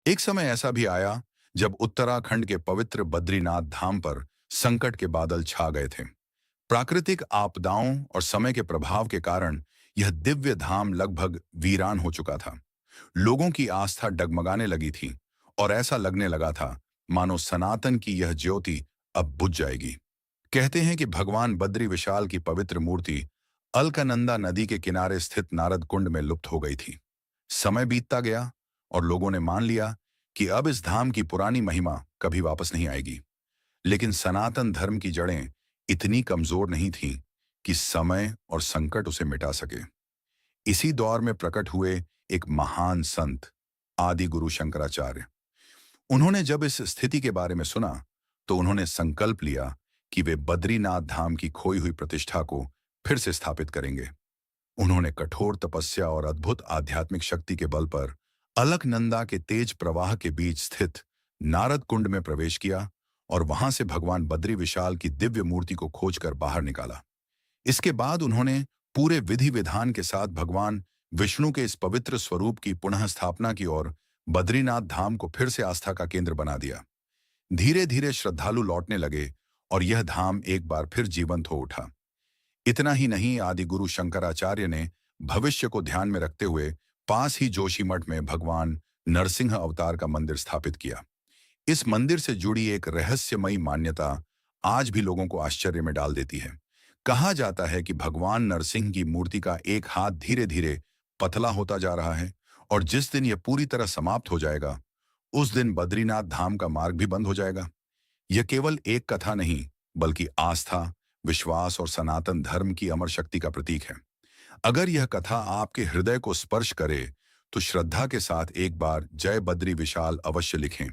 एक समय ऐसा भी आया जब उत्तराखंड के पवित्र बद्रीनाथ धाम पर संकट के बादल छा गए थे। प्राकृतिक आपदाओं और समय के प्रभाव के कारण यह दिव्य धाम लगभग वीरान हो चुका था। लोगों की आस्था डगमगाने लगी थी और ऐसा लगने लगा था मानो सनातन की यह ज्योति अब बुझ जाएगी। कहते हैं कि भगवान बद्री विशाल की पवित्र मूर्ति अलकनंदा नदी के किनारे स्थित नारद कुंड में लुप्त हो गई थी। समय बीतता गया और लोगों ने मान लिया कि अब इस धाम की पुरानी महिमा कभी वापस नहीं आएगी। लेकिन सनातन धर्म की जड़ें इतनी कमजोर नहीं थीं कि समय और संकट उसे मिटा सके। इसी दौर में प्रकट हुए एक महान संत आदि गुरु शंकराचार्य। उन्होंने जब इस स्थिति के बारे में सुना तो उन्होंने संकल्प लिया कि वे बद्रीनाथ धाम की खोई हुई प्रतिष्ठा को फिर से स्थापित करेंगे। उन्होंने कठोर तपस्या और अद्भुत आध्यात्मिक शक्ति के बल पर अलकनंदा के तेज प्रवाह के बीच स्थित नारद कुंड में प्रवेश किया और वहां से भगवान बद्री विशाल की दिव्य मूर्ति को खोजकर बाहर निकाला। इसके बाद उन्होंने पूरे विधि विधान के साथ भगवान विष्णु के इस पवित्र स्वरूप की पुनः स्थापना की और बद्रीनाथ धाम को फिर से आस्था का केंद्र बना दिया। धीरे धीरे श्रद्धालु लौटने लगे और यह धाम एक बार फिर जीवंत हो उठा। इतना ही नहीं, आदि गुरु शंकराचार्य ने भविष्य को ध्यान में रखते हुए पास ही जोशीमठ में भगवान नरसिंह अवतार का मंदिर स्थापित किया। इस मंदिर से जुड़ी एक रहस्यमयी मान्यता आज भी लोगों को आश्चर्य में डाल देती है। कहा जाता है कि भगवान नरसिंह की मूर्ति का एक हाथ धीरे धीरे पतला होता जा रहा है और जिस दिन यह पूरी तरह समाप्त हो जाएगा उस दिन बद्रीनाथ धाम का मार्ग भी बंद हो जाएगा। यह केवल एक कथा नहीं बल्कि आस्था, विश्वास और सनातन धर्म की अमर शक्ति का प्रतीक है। अगर यह कथा आपके हृदय को स्पर्श करे तो श्रद्धा के साथ एक बार जय बद्री विशाल अवश्य लिखें।